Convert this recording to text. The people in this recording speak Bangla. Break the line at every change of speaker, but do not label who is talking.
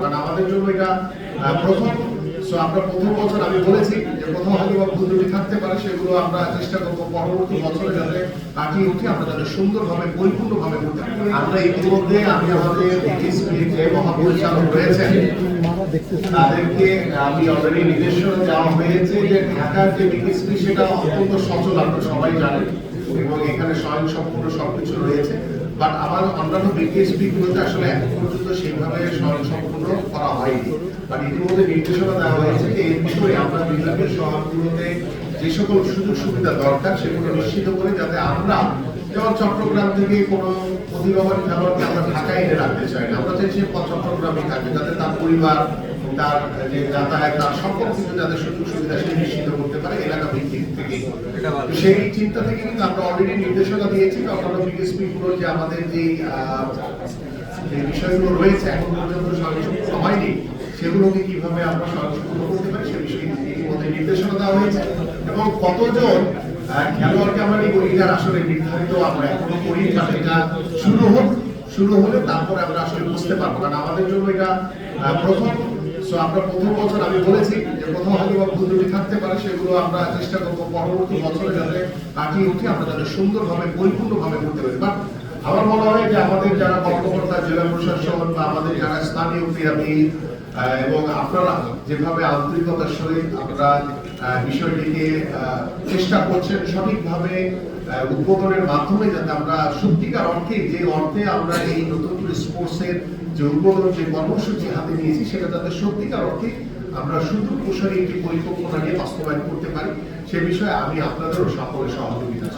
কারণ আমাদের জন্য এটা প্রথম। সো আমরা প্রথম বছর আমি বলেছি যে কোথাও হয়তো বা ভুল ত্রুটি থাকতে পারে, সেগুলো আমরা চেষ্টা করবো পরবর্তী বছরে যাতে কাটিয়ে উঠে আমরা যাতে সুন্দরভাবে পরিপূর্ণভাবে করতে পারি। আমরা ইতিমধ্যে আমি আমাদের যে মহাপরিচালক রয়েছেন তাদেরকে আমি অলরেডি নির্দেশনা দেওয়া হয়েছে যে ঢাকার যে বিকেএসপি সেটা অত্যন্ত সচল, আপনারা সবাই জানেন, এবং এখানে স্বয়ংসম্পূর্ণ সবকিছু রয়েছে। বাট আমার অন্যান্য বিকেএসপি গুলোতে আসলে এখন পর্যন্ত সেইভাবে স্বয়ংসম্পূর্ণ করা হয়নি। বাট ইতিমধ্যে নির্দেশনা দেওয়া হয়েছে যে এই বিষয়ে আমরা বিভাগীয় শহরগুলোতে যে সকল সুযোগ সুবিধা দরকার সেগুলো নিশ্চিত করে যাতে আমরা, যেমন চট্টগ্রাম থেকে কোনো প্রতিভাবান খেলোয়াড়কে আমরা ঢাকায় এনে রাখতে চাই না, আমরা চাই সে চট্টগ্রামে থাকবে, যাতে তার পরিবার, তার যে যাতায়াত, তার সকল কিছু যাতে সুযোগ সুবিধা সে নিশ্চিত করতে পারে এলাকা ভিত্তিক থেকে। সেই চিন্তা থেকে কিন্তু আমরা অলরেডি নির্দেশনা দিয়েছি অন্যান্য বিকেএসপি গুলো যে আমাদের যে বিষয়গুলো রয়েছে এখন পর্যন্ত স্বয়ংসম্পূর্ণ হয়নি, সেগুলোকে কিভাবে আমরা স্বয়ংসম্পূর্ণ করতে পারি সে বিষয়ে ইতিমধ্যে নির্দেশনা দেওয়া হয়েছে। এবং কতজন খেলোয়াড়কে আমরা নিব এটার আসলে নির্ধারিত আমরা এখনো করি, বাট এটা শুরু হলে তারপরে আমরা আসলে বুঝতে পারবো, কারণ আমাদের জন্য এটা প্রথম। সো আমরা প্রথম বছর আমি বলেছি যে কোথাও হয়তো বা ভুল ত্রুটি থাকতে পারে, সেগুলো আমরা চেষ্টা করবো পরবর্তী বছরে যাতে কাটিয়ে উঠে আমরা যাতে সুন্দরভাবে পরিপূর্ণভাবে করতে পারি। বাট আমার মনে হয় যে আমাদের যারা কর্মকর্তা, জেলা প্রশাসন বা আমাদের যারা স্থানীয় ক্রীড়াবিদ এবং আপনারা যেভাবে আন্তরিকতার সহিত আপনারা বিষয়টিকে চেষ্টা করছেন সঠিকভাবে উদ্বোধনের মাধ্যমে, যাতে আমরা সত্যিকার অর্থে যে অর্থে আমরা এই নতুন করে স্পোর্টসের যে উদ্বোধন যে কর্মসূচি হাতে নিয়েছি সেটা যাতে সত্যিকার অর্থে আমরা সুদূর প্রসারী একটি পরিকল্পনা নিয়ে বাস্তবায়ন করতে পারি, সে বিষয়ে আমি আপনাদেরও সকলের সহযোগিতা চাই।